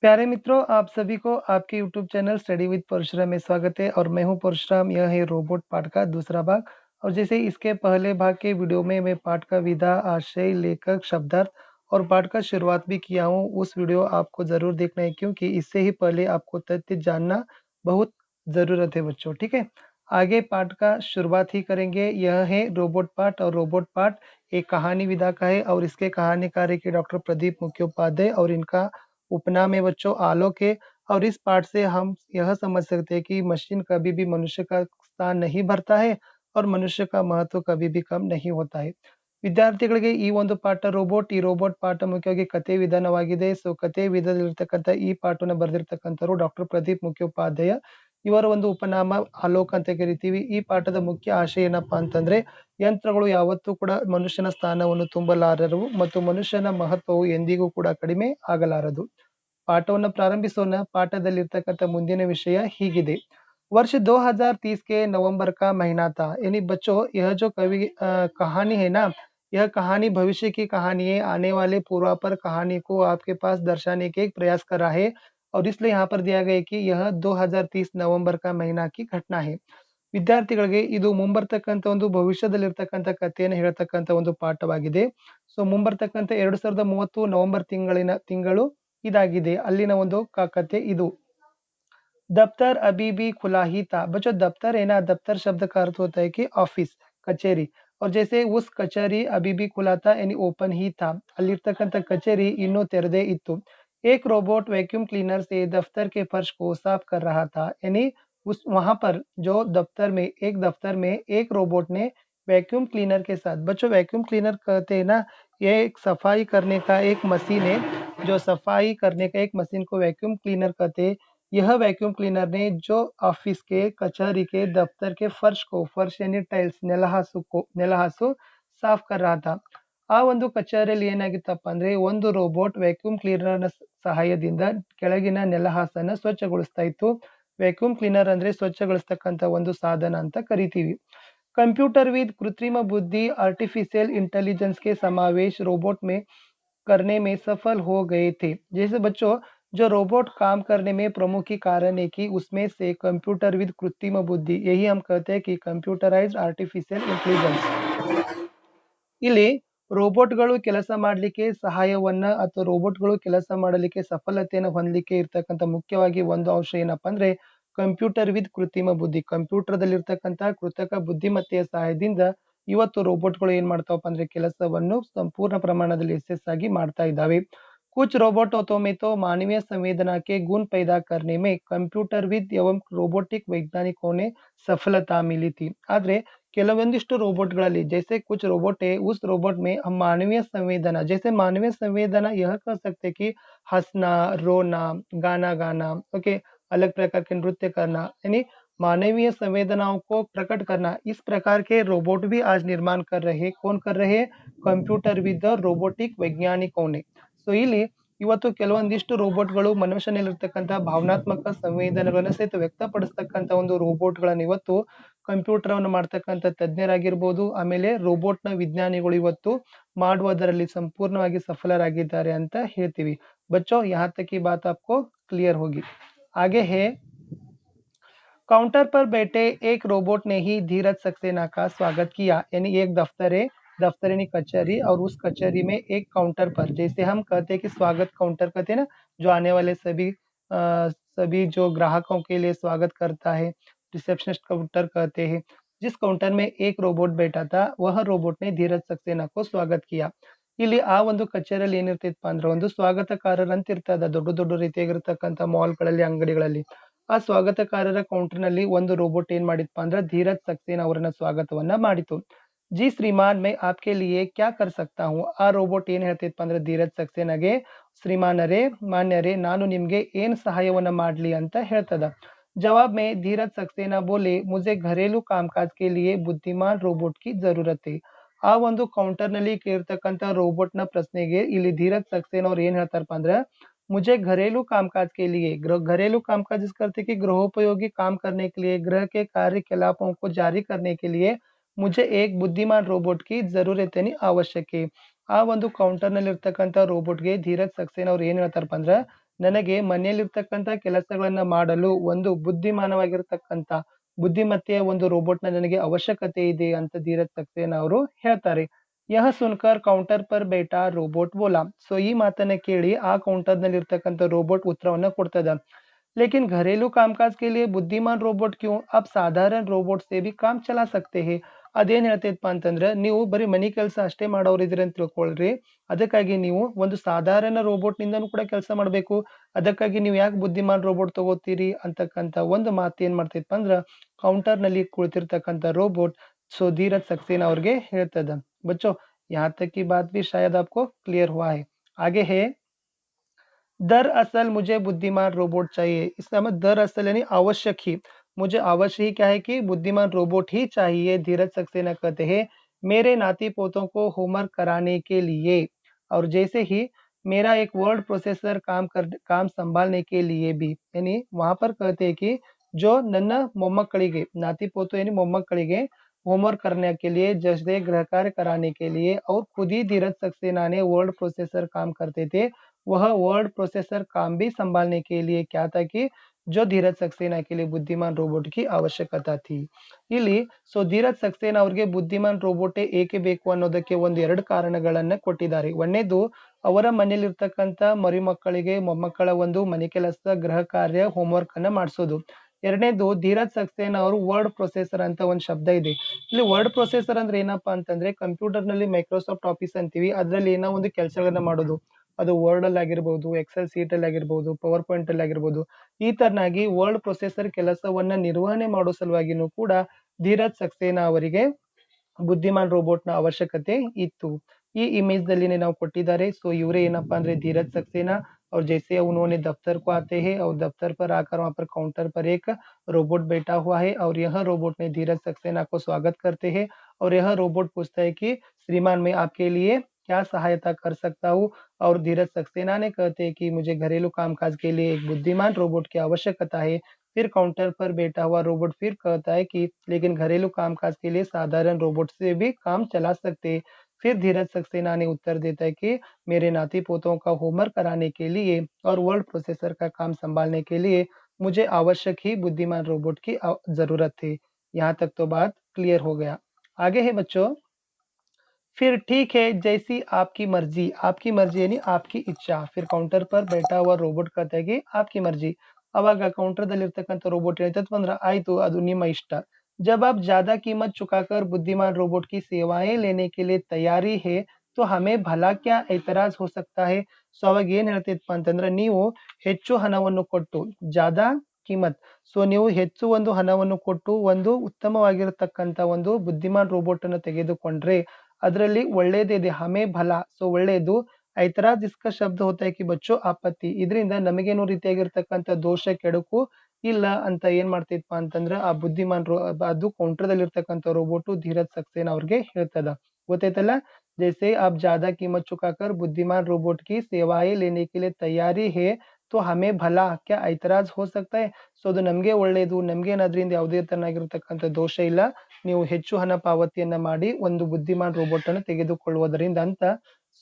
प्यारे मित्रों, आप सभी को आपके YouTube channel study with Parshuram में स्वागत है और मैं हूं परशुराम। यह है रोबोट पाठ का दूसरा भाग। और जैसे इसके पहले भाग के वीडियो में मैं पाठ का विधा, आशय, लेखक, शब्दार्थ और पाठ का शुरुआत भी किया हूं। उस वीडियो आपको जरूर देखना है क्योंकि इससे ही पहले आपको तथ्य जानना बहुत जरूरत है बच्चों। ठीक है, आगे पाठ का शुरुआत ही करेंगे। यह है रोबोट पाठ और रोबोट पाठ एक कहानी विधा का है और इसके कहानीकार है डॉक्टर प्रदीप मुखोपाध्याय और इनका उपनाम है बच्चों आलोक है। और इस पाठ से हम यह समझ सकते हैं कि मशीन कभी भी मनुष्य का स्थान नहीं भरता है और मनुष्य का महत्व कभी भी कम नहीं होता है। ವಿದ್ಯಾರ್ಥಿಗಳಿಗೆ ಈ ಒಂದು ಪಾಠ ರೋಬೋಟ್ ಪಾಠ ಮುಖ್ಯವಾಗಿ ಕಥೆ ವಿಧಾನವಾಗಿದೆ. ಸೊ ಕಥೆ ವಿಧದಲ್ಲಿರ್ತಕ್ಕಂಥ ಈ ಪಾಠವನ್ನು ಬರೆದಿರ್ತಕ್ಕಂಥವ್ರು ಡಾಕ್ಟರ್ ಪ್ರದೀಪ್ ಮುಖ್ಯೋಪಾಧ್ಯಾಯ. ಇವರ ಒಂದು ಉಪನಾಮ ಆಲೋಕ್ ಅಂತ ಕರಿತೀವಿ. ಈ ಪಾಠದ ಮುಖ್ಯ ಆಶಯ ಏನಪ್ಪಾ ಅಂತಂದ್ರೆ ಯಂತ್ರಗಳು ಯಾವತ್ತೂ ಕೂಡ ಮನುಷ್ಯನ ಸ್ಥಾನವನ್ನು ತುಂಬಲಾರರು ಮತ್ತು ಮನುಷ್ಯನ ಮಹತ್ವವು ಎಂದಿಗೂ ಕೂಡ ಕಡಿಮೆ ಆಗಲಾರದು. पाठವನ್ನು ಪ್ರಾರಂಭಿಸೋಣ. पाठದಲ್ಲಿರ್ತಕ್ಕಂಥ ಮುಂದಿನ विषय ಹೀಗಿದೆ. वर्ष 2030 के नवंबर का महीना था। यानी बच्चों यह जो कहानी है ना, यह कहानी भविष्य की कहानी है। आने वाले पूर्वापर कहानी को आपके पास दर्शाने के एक प्रयास कर रहा है और इसलिए यहाँ पर दिया गया है कि यह 2030 नवंबर का महीना की घटना है. ವಿದ್ಯಾರ್ಥಿಗಳಿಗೆ ಇದು ಮುಂಬರ್ತಕ್ಕಂಥ ಒಂದು ಭವಿಷ್ಯದಲ್ಲಿರ್ತಕ್ಕಂಥ ಕಥೆಯನ್ನು ಹೇಳ್ತಕ್ಕಂಥ ಒಂದು ಪಾಠವಾಗಿದೆ. ಸೊ ಮುಂಬರ್ತಕ್ಕಂಥ 2030 ನವೆಂಬರ್ ತಿಂಗಳು ಇದಾಗಿದೆ. ಅಲ್ಲಿನ ಒಂದು ಕಥೆ ಇದು. दफ्तर अभी भी खुला ही था। बच्चों दफ्तर है ना, दफ्तर शब्द का अर्थ होता है कि ऑफिस, कचेरी। और जैसे उस कचेरी अभी भी खुला था यानी ओपन ही था. ಅಲ್ಲಿರ್ತಕ್ಕಂಥ ಕಚೇರಿ ಇನ್ನೂ ತೆರೆದೇ ಇತ್ತು. एक रोबोट वैक्यूम क्लीनर से दफ्तर के फर्श को साफ कर रहा था. यानी उस वहां पर जो दफ्तर में एक रोबोट ने वैक्यूम क्लीनर के साथ, बच्चों वैक्यूम क्लीनर कहते हैं ना, ये एक सफाई करने का एक मशीन है. जो सफाई करने का एक मशीन को वैक्यूम क्लीनर कहते हैं. यह वैक्यूम क्लीनर ने जो ऑफिस के, कचहरी के, दफ्तर के फर्श यानी टाइल्स, ನೆಲಹಾಸು ಸಾಫ್ कर रहा था. ಆ ಒಂದು ಕಚೇರಿಯಲ್ಲಿ ಏನಾಗಿತ್ತಪ್ಪ ಅಂದ್ರೆ ಒಂದು ರೋಬೋಟ್ ವ್ಯಾಕ್ಯೂಮ್ ಕ್ಲೀನರ್ ನ ಸಹಾಯದಿಂದ ಕೆಳಗಿನ ನೆಲಹಾಸನ್ನ ಸ್ವಚ್ಛಗೊಳಿಸ್ತಾ ಇತ್ತು. ವ್ಯಾಕ್ಯೂಮ್ ಕ್ಲೀನರ್ ಅಂದ್ರೆ ಸ್ವಚ್ಛಗೊಳಿಸ್ತಕ್ಕಂಥ ಒಂದು ಸಾಧನ ಅಂತ ಕರಿತೀವಿ. कंप्यूटर विद कृत्रिम बुद्धि आर्टिफिशियल इंटेलिजेंस के समावेश रोबोट में करने में सफल हो गए थे. जैसे बच्चों जो रोबोट काम करने में प्रमुख ही कारण है कि उसमें से कंप्यूटर विद कृत्रिम बुद्धि, यही हम कहते हैं कि कंप्यूटराइज्ड आर्टिफिशियल इंटेलिजेंस. ಇಲ್ಲಿ ರೋಬೋಟ್ಗಳು ಕೆಲಸ ಮಾಡಲಿಕ್ಕೆ ಸಹಾಯವನ್ನ ಅಥವಾ ರೋಬೋಟ್ಗಳು ಕೆಲಸ ಮಾಡಲಿಕ್ಕೆ ಸಫಲತೆಯನ್ನು ಹೊಂದಲಿಕ್ಕೆ ಇರ್ತಕ್ಕಂಥ ಮುಖ್ಯವಾಗಿ ಒಂದು ಅಂಶ ಏನಪ್ಪಾ ಅಂದ್ರೆ ಕಂಪ್ಯೂಟರ್ ವಿತ್ ಕೃತ್ರಿಮ ಬುದ್ಧಿ. ಕಂಪ್ಯೂಟರ್ ಇರ್ತಕ್ಕಂಥ ಕೃತಕ ಬುದ್ಧಿಮತ್ತೆಯ ಸಹಾಯದಿಂದ ಇವತ್ತು ರೋಬೋಟ್ಗಳು ಏನ್ ಮಾಡ್ತಾವಪ್ಪ ಅಂದ್ರೆ ಕೆಲಸವನ್ನು ಸಂಪೂರ್ಣ ಪ್ರಮಾಣದಲ್ಲಿ ಯಶಸ್ಸಾಗಿ ಮಾಡ್ತಾ ಇದ್ದಾವೆ. कुछ रोबोटों में तो मानवीय संवेदना के गुण पैदा करने में कंप्यूटर विद एवं रोबोटिक वैज्ञानिकों ने सफलता मिली थी. आದ್ರೆ ಕೆಲವೊಂದಿಷ್ಟು रोबोटಗಳಲ್ಲಿ जैसे कुछ रोबोट है, उस रोबोट में हम मानवीय संवेदना, जैसे मानवीय संवेदना यह कह सकते कि हंसना, रोना, गाना गाना, ओके, अलग प्रकार के नृत्य करना, यानी मानवीय संवेदनाओं को प्रकट करना, इस प्रकार के रोबोट भी आज निर्माण कर रहे हैं. कौन कर रहे हैं? कंप्यूटर विद रोबोटिक वैज्ञानिकों ने. ಸೊ ಇಲ್ಲಿ ಇವತ್ತು ಕೆಲವೊಂದಿಷ್ಟು ರೋಬೋಟ್ಗಳು ಮನುಷ್ಯನಲ್ಲಿರ್ತಕ್ಕಂಥ ಭಾವನಾತ್ಮಕ ಸಂವೇದನೆಗಳನ್ನ ಸಹಿತ ವ್ಯಕ್ತಪಡಿಸ್ತಕ್ಕಂಥ ಒಂದು ರೋಬೋಟ್ಗಳನ್ನ ಇವತ್ತು ಕಂಪ್ಯೂಟರ್ ಅನ್ನು ಮಾಡ್ತಕ್ಕಂಥ ತಜ್ಞರಾಗಿರ್ಬೋದು, ಆಮೇಲೆ ರೋಬೋಟ್ ನ ವಿಜ್ಞಾನಿಗಳು ಇವತ್ತು ಮಾಡುವುದರಲ್ಲಿ ಸಂಪೂರ್ಣವಾಗಿ ಸಫಲರಾಗಿದ್ದಾರೆ ಅಂತ ಹೇಳ್ತೀವಿ. बच्चों यहाँ तक की बात आपको क्लियर होगी. आगे है काउंटर पर बैठे एक रोबोट ने ही धीरज सक्सेना का स्वागत किया. यानी एक दफ्तर है, दफ्तर यानी कचहरी, और उस कचहरी में एक काउंटर पर, जैसे हम कहते हैं कि स्वागत काउंटर कहते हैं ना, जो आने वाले सभी जो ग्राहकों के लिए स्वागत करता है, रिसेप्शनिस्ट काउंटर कहते हैं. जिस काउंटर में एक रोबोट बैठा था वह रोबोट ने धीरज सक्सेना को स्वागत किया. ಇಲ್ಲಿ ಆ ಒಂದು ಕಚೇರಿಯಲ್ಲಿ ಏನಿರ್ತಿತ್ತಪ್ಪ ಅಂದ್ರೆ ಒಂದು ಸ್ವಾಗತಕಾರರಂತ ಇರ್ತದ ದೊಡ್ಡ ದೊಡ್ಡ ರೀತಿಯಾಗಿರ್ತಕ್ಕಂಥ ಮಾಲ್ಗಳಲ್ಲಿ, ಅಂಗಡಿಗಳಲ್ಲಿ. ಆ ಸ್ವಾಗತಕಾರರ ಕೌಂಟರ್ನಲ್ಲಿ ಒಂದು ರೋಬೋಟ್ ಏನ್ ಮಾಡಿತ್ತಪ್ಪ ಅಂದ್ರೆ ಧೀರಜ್ ಸಕ್ಸೇನಾ ಅವರನ್ನ ಸ್ವಾಗತವನ್ನ ಮಾಡಿತು. ಜಿ ಶ್ರೀಮಾನ್ ಮೈ ಆಪ್ಕೆ ಲಿಯೆ ಕ್ಯಾ ಕರ್ ಸಕ್ತಾ ಹೂಂ. ಆ ರೋಬೋಟ್ ಏನ್ ಹೇಳ್ತಿತ್ತಪ್ಪ ಅಂದ್ರೆ ಧೀರಜ್ ಸಕ್ಸೇನಾಗೆ, ಶ್ರೀಮಾನರೇ, ಮಾನ್ಯರೇ, ನಾನು ನಿಮ್ಗೆ ಏನ್ ಸಹಾಯವನ್ನ ಮಾಡ್ಲಿ ಅಂತ ಹೇಳ್ತದ. जवाब में धीरज सक्सेना बोले, मुझे घरेलू कामकाज के लिए बुद्धिमान रोबोट की जरूरत है. ಆ ಒಂದು ಕೌಂಟರ್ ನಲ್ಲಿ ಕೇಳಿರ್ತಕ್ಕಂಥ ರೋಬೋಟ್ ನ ಪ್ರಶ್ನೆಗೆ ಇಲ್ಲಿ ಧೀರಜ್ ಸಕ್ಸೇನಾ ಅವ್ರು ಏನ್ ಹೇಳ್ತಾರಪ್ಪ ಅಂದ್ರೆ मुझे घरेलू कामकाज के लिए, घरेलू कामकाज जिस करते कि गृहोपयोगी काम करने के लिए, गृह के कार्यकलापों को जारी करने के लिए मुझे एक बुद्धिमान रोबोट की जरूरत यानी आवश्यक है. ಆ ಒಂದು ಕೌಂಟರ್ ನಲ್ಲಿ ಇರ್ತಕ್ಕಂಥ ರೋಬೋಟ್ ಗೆ ಧೀರಜ್ ಸಕ್ಸೇನಾ ಅವ್ರು ಏನ್ ಹೇಳ್ತಾರಪ್ಪ ಅಂದ್ರೆ ನನಗೆ ಮನೆಯಲ್ಲಿರ್ತಕ್ಕಂಥ ಕೆಲಸಗಳನ್ನ ಮಾಡಲು ಒಂದು ಬುದ್ಧಿಮಾನವಾಗಿರ್ತಕ್ಕಂಥ ಬುದ್ಧಿಮತ್ತೆಯ ಒಂದು ರೋಬೋಟ್‌ನ ನನಗೆ ಅವಶ್ಯಕತೆ ಇದೆ ಅಂತ ಧೀರಜ್ ಸಕ್ಸೇನಾ ಅವರು ಹೇಳ್ತಾರೆ. ಯಹ ಸುನ್ಕರ್ ಕೌಂಟರ್ ಪರ್ ಬೇಟಾ ರೋಬೋಟ್ ಬೋಲಾ. ಸೊ ಈ ಮಾತನ್ನ ಕೇಳಿ ಆ ಕೌಂಟರ್‌ನಲ್ಲಿ ಇರ್ತಕ್ಕಂಥ ರೋಬೋಟ್ ಉತ್ತರವನ್ನ ಕೊಡ್ತದ. लेकिन घरेलू कामकाज के लिए बुद्धिमान रोबोट क्यों? आप साधारण रोबोट से भी काम चला सकते हैं. ಅದೇನ್ ಹೇಳ್ತೈತಪ್ಪ ಅಂತಂದ್ರ ನೀವು ಬರೀ ಮನಿ ಕೆಲಸ ಅಷ್ಟೇ ಮಾಡೋರಿದ್ರಿ ಅಂತ ತಿಳ್ಕೊಳ್ರಿ. ಅದಕ್ಕಾಗಿ ನೀವು ಒಂದು ಸಾಧಾರಣ ರೋಬೋಟ್ ನಿಂದನೂ ಕೂಡ ಕೆಲಸ ಮಾಡಬೇಕು. ಅದಕ್ಕಾಗಿ ನೀವು ಯಾಕೆ ಬುದ್ಧಿಮಾನ್ ರೋಬೋಟ್ ತಗೋತೀರಿ ಅಂತಕ್ಕಂತ ಒಂದು ಮಾತು ಏನ್ ಮಾಡ್ತೈತಪ್ಪ ಅಂದ್ರ ಕೌಂಟರ್ ನಲ್ಲಿ ಕುಳಿತಿರ್ತಕ್ಕಂತ ರೋಬೋಟ್ ಸೊ ಧೀರಜ್ सक्सेना ಅವ್ರಿಗೆ ಹೇಳ್ತದ. बच्चों यहाँ तक की बात भी शायद आपको क्लियर हुआ है. आगे है दरअसल मुझे बुद्धिमान रोबोट चाहिए. इसका मतलब दरअसल यानी आवश्यक ही. मुझे आवश्यक ही क्या है कि बुद्धिमान रोबोट ही चाहिए. धीरज सक्सेना कहते हैं मेरे नाती पोतों को होमवर्क कराने के लिए और जैसे ही मेरा एक वर्ड प्रोसेसर काम संभालने के लिए भी. यानी वहां पर कहते हैं कि जो ನನ್ನ ಮೊಮ್ಮಕ್ಕಳಿಗೆ नाती पोतों यानी ಮೊಮ್ಮಕ್ಕಳಿಗೆ होमवर्क करने के लिए जैसे गृह कार्य कराने के लिए और खुद ही धीरज सक्सेना ने वर्ड प्रोसेसर काम करते थे. वह वर्ड प्रोसेसर काम भी संभालने के लिए क्या था कि जो धीरज सक्सेना के लिए बुद्धिमान रोबोट की आवಶ್ಯಕತೆ थी. ಇಲ್ಲಿ ಸೊ ಧೀರಜ್ ಸಕ್ಸೇನಾ ಅವರಿಗೆ ಬುದ್ಧಿಮಾನ್ ರೋಬೋಟೇ ಏಕೆ ಬೇಕು ಅನ್ನೋದಕ್ಕೆ ಒಂದು ಎರಡು ಕಾರಣಗಳನ್ನ ಕೊಟ್ಟಿದ್ದಾರೆ. ಒಂದನೇದು ಅವರ ಮನೆಯಲ್ಲಿರ್ತಕ್ಕಂಥ ಮರಿಮಕ್ಕಳಿಗೆ ಮೊಮ್ಮಕ್ಕಳ ಒಂದು ಮನೆ ಕೆಲಸ ಗೃಹ ಕಾರ್ಯ ಹೋಮ್ವರ್ಕ್ ಅನ್ನ ಮಾಡಿಸೋದು. ಎರಡನೇದು ಧೀರಜ್ ಸಕ್ಸೇನಾ ಅವರು ವರ್ಡ್ ಪ್ರೊಸೆಸರ್ ಅಂತ ಒಂದು ಶಬ್ದ ಇದೆ. ಇಲ್ಲಿ ವರ್ಡ್ ಪ್ರೊಸೆಸರ್ ಅಂದ್ರೆ ಏನಪ್ಪಾ ಅಂತಂದ್ರೆ ಕಂಪ್ಯೂಟರ್ ನಲ್ಲಿ ಮೈಕ್ರೋಸಾಫ್ಟ್ ಆಫೀಸ್ ಅಂತೀವಿ ಅದ್ರಲ್ಲಿ ಏನೋ ಒಂದು ಕೆಲಸಗಳನ್ನ ಮಾಡೋದು. ಅದು ವರ್ಡ್ ಅಲ್ಲಿ ಆಗಿರ್ಬೋದು, ಎಕ್ಸೆಲ್ ಶೀಟ್ ಅಲ್ಲಿ ಆಗಿರ್ಬೋದು, ಪವರ್ ಪಾಯಿಂಟ್ ಅಲ್ಲಿ ಆಗಿರ್ಬೋದು. ಈ ತರನಾಗಿ ವರ್ಡ್ ಪ್ರೊಸೆಸರ್ ಕೆಲಸವನ್ನ ನಿರ್ವಹಣೆ ಮಾಡೋ ಸಲುವಾಗಿನೂ ಕೂಡ ಧೀರಜ್ ಸಕ್ಸೇನಾ ಅವರಿಗೆ बुद्धिमान रोबोट ना आवश्यकते इतु. ये इमेज दलीने ನಾವು ಕೊಟ್ಟಿದ್ದಾರೆ. सो ಇವರೇ ಏನಪ್ಪಾ ಅಂದ್ರೆ धीरज सक्सेना और जैसे उन्होंने दफ्तर को आते हैं और दफ्तर पर आकर वहां पर काउंटर पर एक रोबोट बैठा हुआ है और यह रोबोट ने धीरज सक्सेना को स्वागत करते हैं और यह रोबोट पूछता है कि श्रीमान मैं आपके लिए क्या सहायता कर सकता हूँ. और धीरज सक्सेना ने कहते हैं कि मुझे घरेलू कामकाज के लिए एक बुद्धिमान रोबोट की आवश्यकता है. फिर काउंटर पर बैठा हुआ रोबोट फिर कहता है कि लेकिन घरेलू कामकाज के लिए साधारण रोबोट से भी काम चला सकते हैं. फिर धीरज सक्सेना ने उत्तर देता है कि मेरे नाती पोतों का होमवर्क कराने के लिए और वर्ड प्रोसेसर का काम संभालने के लिए मुझे आवश्यक ही बुद्धिमान रोबोट की जरूरत थी. यहाँ तक तो बात क्लियर हो गया. आगे है बच्चों फिर ठीक है जैसी आपकी मर्जी यानी आपकी इच्छा. फिर काउंटर पर बैठा हुआ रोबोट कहता है कि आपकी मर्जी. ಅವಾಗ ಕೌಂಟರ್‌ದಲ್ಲಿರ್ತಕ್ಕಂಥ ರೋಬೋಟ್ ಹೇಳ್ತೈತೆ ಅಂದ್ರೆ ಆಯ್ತು ಅದು ನಿಮ್ಮ ಇಷ್ಟ. जब आप ज्यादा कीमत चुकाकर बुद्धिमान रोबोट की सेवाएं लेने के लिए तैयारी है तो हमें भला क्या ऐतराज हो सकता है. ಸೊ ಅವಾಗ ಏನ್ ಹೇಳ್ತೈತಪ್ಪ ಅಂತಂದ್ರೆ ನೀವು ಹೆಚ್ಚು ಹಣವನ್ನು ಕೊಟ್ಟು ಜಾದಾ ಕಿಮತ್ ಸೊ ನೀವು ಹೆಚ್ಚು ಒಂದು ಹಣವನ್ನು ಕೊಟ್ಟು ಒಂದು ಉತ್ತಮವಾಗಿರತಕ್ಕಂತ ಒಂದು ಬುದ್ಧಿಮಾನ್ ರೋಬೋಟ್ ಅನ್ನು ತೆಗೆದುಕೊಂಡ್ರೆ ಅದರಲ್ಲಿ ಒಳ್ಳೇದಿದೆ ಹಮೇ ಫಲ ಸೊ ಒಳ್ಳೇದು. ऐतराज इसका शब्द होता है कि बच्चों आपत्ति ಇದರಿಂದ ನಮಗೇನೋ ರೀತಿಯಾಗಿರ್ತಕ್ಕಂಥ ದೋಷ ಕೆಡುಕು ಇಲ್ಲ ಅಂತ ಏನ್ ಮಾಡ್ತೈತಪ್ಪ ಅಂತಂದ್ರೆ ಆ ಬುದ್ಧಿಮಾನ್ ಅದು ಕೌಂಟರ್‌ದಲ್ಲಿ ಇರ್ತಕ್ಕಂಥ ರೋಬೋಟ್ ಧೀರಜ್ ಸಕ್ಸೇನಾ ಅವ್ರಿಗೆ ಹೇಳ್ತದ. ಗೊತ್ತೈತಲ್ಲ जैसे आप ज्यादा कीमत चुकाकर बुद्धिमान रोबोट की सेवाएं लेने के लिए तैयारी है तो हमें भला क्या ऐतराज हो सकता है. ಸೊ ಅದು ನಮ್ಗೆ ಒಳ್ಳೇದು ನಮ್ಗೇನ್ ಅದರಿಂದ ಯಾವುದೇ ತರನಾಗಿರ್ತಕ್ಕಂಥ ದೋಷ ಇಲ್ಲ. ನೀವು ಹೆಚ್ಚು ಹಣ ಪಾವತಿಯನ್ನ ಮಾಡಿ ಒಂದು ಬುದ್ಧಿಮಾನ್ ರೋಬೋಟ್ ಅನ್ನು ತೆಗೆದುಕೊಳ್ಳುವುದರಿಂದ ಅಂತ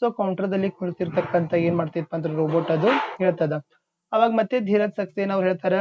ಸೊ ಕೌಂಟರ್‌ದಲ್ಲಿ ಕುಳಿತಿರ್ತಕ್ಕಂಥ ಏನ್ ಮಾಡ್ತೈತಪ್ಪ ಅಂದ್ರೆ ರೋಬೋಟ್ ಅದು ಹೇಳ್ತದ. ಅವಾಗ ಮತ್ತೆ ಧೀರಜ್ ಸಕ್ಸೇನಾ ಅವ್ರು ಹೇಳ್ತಾರ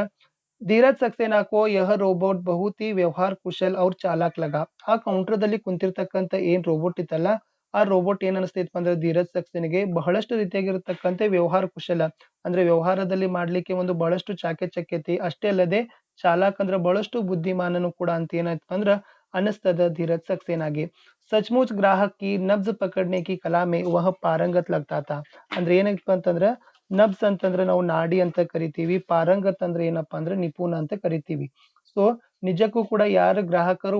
धीरज सक्सेना को यह रोबोट बहुत ही व्यवहार कुशल और चालाक लगा. ಆ ಕೌಂಟರ್‌ದಲ್ಲಿ ಕುಂತಿರ್ತಕ್ಕಂಥ ಏನ್ ರೋಬೋಟ್ ಇತ್ತಲ್ಲ ಆ ರೋಬೋಟ್ ಏನ್ ಅನಿಸ್ತೈತಪ್ಪ ಅಂದ್ರೆ ಧೀರಜ್ ಸಕ್ಸೇನೆಗೆ ಬಹಳಷ್ಟು ರೀತಿಯಾಗಿರ್ತಕ್ಕಂಥ ವ್ಯವಹಾರ ಕುಶಲ ಅಂದ್ರೆ ವ್ಯವಹಾರದಲ್ಲಿ ಮಾಡ್ಲಿಕ್ಕೆ ಒಂದು ಬಹಳಷ್ಟು ಚಾಕಚಕ್ಯತೆ ಅಷ್ಟೇ ಅಲ್ಲದೆ ಚಾಲಾಕ್ ಅಂದ್ರೆ ಬಹಳಷ್ಟು ಬುದ್ಧಿಮಾನನು ಕೂಡ ಅಂತ ಏನಾಯ್ತಪ್ಪ ಅಂದ್ರ ಅನಿಸ್ತದ ಧೀರಜ್ सक्सेनाಗೆ. सचमुच ग्राहक की नब्ज पकड़ने की कला में वह पारंगत लगता था. ಅಂದ್ರೆ ಏನೈತಪ್ಪ ಅಂತಂದ್ರ ನಬ್ಸ್ ಅಂತಂದ್ರೆ ನಾವು ನಾಡಿ ಅಂತ ಕರಿತೀವಿ. ಪಾರಂಗತ್ ಅಂದ್ರೆ ಏನಪ್ಪಾ ಅಂದ್ರೆ ನಿಪುಣ ಅಂತ ಕರಿತೀವಿ. ಸೊ ನಿಜಕ್ಕೂ ಕೂಡ ಯಾರು ಗ್ರಾಹಕರು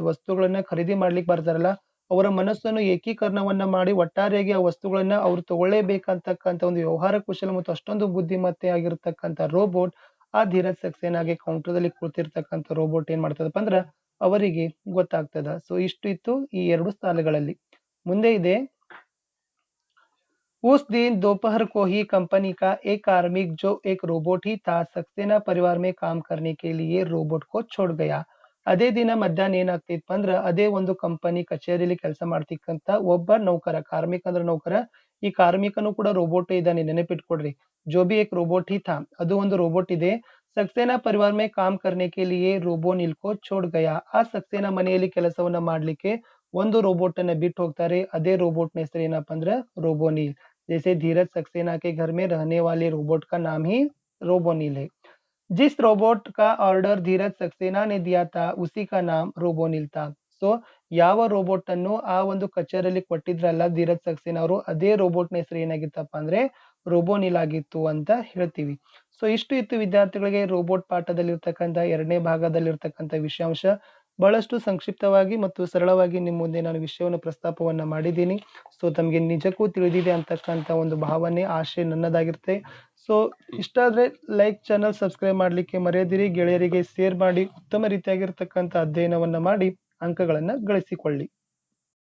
ವಸ್ತುಗಳನ್ನ ಖರೀದಿ ಮಾಡ್ಲಿಕ್ಕೆ ಬರ್ತಾರಲ್ಲ ಅವರ ಮನಸ್ಸನ್ನು ಏಕೀಕರಣವನ್ನ ಮಾಡಿ ಒಟ್ಟಾರೆಯಾಗಿ ಆ ವಸ್ತುಗಳನ್ನ ಅವ್ರು ತಗೊಳ್ಳೇಬೇಕಂತಕ್ಕಂಥ ಒಂದು ವ್ಯವಹಾರ ಕುಶಲ ಮತ್ತು ಅಷ್ಟೊಂದು ಬುದ್ಧಿಮತ್ತೆ ಆಗಿರ್ತಕ್ಕಂಥ ರೋಬೋಟ್ ಆ ಧೀರಜ್ ಸಕ್ಸೇನಾಗೆ ಕೌಂಟರ್‌ದಲ್ಲಿ ಕುಳಿತಿರ್ತಕ್ಕಂಥ ರೋಬೋಟ್ ಏನ್ ಮಾಡ್ತದಪ್ಪ ಅಂದ್ರ ಅವರಿಗೆ ಗೊತ್ತಾಗ್ತದ. ಸೊ ಇಷ್ಟು ಇತ್ತು ಈ ಎರಡು ಸ್ಥಳಗಳಲ್ಲಿ. ಮುಂದೆ ಇದೆ उस दिन दोपहर को ही कंपनी का एक कार्मिक जो एक रोबोट ही था सक्सेना परिवार में काम करने के लिए रोबोट को छोड़ गया. ಅದೇ ದಿನ ಮಧ್ಯಾಹ್ನ ಏನಾಗ್ತಿತ್ತು ಅಂದ್ರೆ ಅದೇ ಒಂದು ಕಂಪನಿ ಕಚೇರಿಯಲ್ಲಿ ಕೆಲಸ ಮಾಡ್ತಿಕ್ಕಂತ ಒಬ್ಬ ನೌಕರ ಕಾರ್ಮಿಕ ಅಂದ್ರೆ ನೌಕರ ಈ ಕಾರ್ಮಿಕನು ಕೂಡ ರೋಬೋಟ್ ಇದ್ದಾನೆ, ನೆನಪಿಟ್ಕೊಡ್ರಿ. जो भी एक रोबोट ही था, ಅದು ಒಂದು ರೋಬೋಟ್ ಇದೆ. सक्सेना परिवार में काम करने के लिए रोबोनिल को छोड़ गया. ಆ ಸಕ್ಸೇನಾ ಮನೆಯಲ್ಲಿ ಕೆಲಸವನ್ನ ಮಾಡ್ಲಿಕ್ಕೆ ಒಂದು ರೋಬೋಟ್ ಅನ್ನ ಬಿಟ್ಟು ಹೋಗ್ತಾರೆ. ಅದೇ ರೋಬೋಟ್ ನ ಹೆಸರು ಏನಪ್ಪಾ ಅಂದ್ರೆ रोबोनिल. जैसे धीरज सक्सेना के घर में रहने वाले रोबोट का नाम ही रोबोनिल है. जिस रोबोट का ऑर्डर धीरज सक्सेना ने दिया था उसी का नाम रोबोनिल था. ಸೊ ಯಾವ ರೋಬೋಟ್ ಅನ್ನು ಆ ಒಂದು ಕಚೇರಿಯಲ್ಲಿ ಕೊಟ್ಟಿದ್ರಲ್ಲ ಧೀರಜ್ ಸಕ್ಸೇನಾ ಅವರು, ಅದೇ ರೋಬೋಟ್ ನ ಹೆಸರು ಏನಾಗಿತ್ತಪ್ಪ ಅಂದ್ರೆ ರೋಬೋನಿಲ್ ಆಗಿತ್ತು ಅಂತ ಹೇಳ್ತೀವಿ. ಸೊ ಇಷ್ಟು ಇತ್ತು ವಿದ್ಯಾರ್ಥಿಗಳಿಗೆ ರೋಬೋಟ್ ಪಾಠದಲ್ಲಿರ್ತಕ್ಕಂಥ ಎರಡನೇ ಭಾಗದಲ್ಲಿರ್ತಕ್ಕಂಥ ವಿಷಯಾಂಶ. ಬಹಳಷ್ಟು ಸಂಕ್ಷಿಪ್ತವಾಗಿ ಮತ್ತು ಸರಳವಾಗಿ ನಿಮ್ಮ ಮುಂದೆ ನಾನು ವಿಷಯವನ್ನು ಪ್ರಸ್ತಾಪವನ್ನ ಮಾಡಿದ್ದೀನಿ. ಸೊ ತಮಗೆ ನಿಜಕ್ಕೂ ತಿಳಿದಿದೆ ಅಂತಕ್ಕಂಥ ಒಂದು ಭಾವನೆ, ಆಶೆ ನನ್ನದಾಗಿರುತ್ತೆ. ಸೊ ಇಷ್ಟ ಆದ್ರೆ ಲೈಕ್, ಚಾನಲ್ ಸಬ್ಸ್ಕ್ರೈಬ್ ಮಾಡ್ಲಿಕ್ಕೆ ಮರೆಯದಿರಿ. ಗೆಳೆಯರಿಗೆ ಶೇರ್ ಮಾಡಿ, ಉತ್ತಮ ರೀತಿಯಾಗಿರ್ತಕ್ಕಂಥ ಅಧ್ಯಯನವನ್ನ ಮಾಡಿ ಅಂಕಗಳನ್ನ ಗಳಿಸಿಕೊಳ್ಳಿ.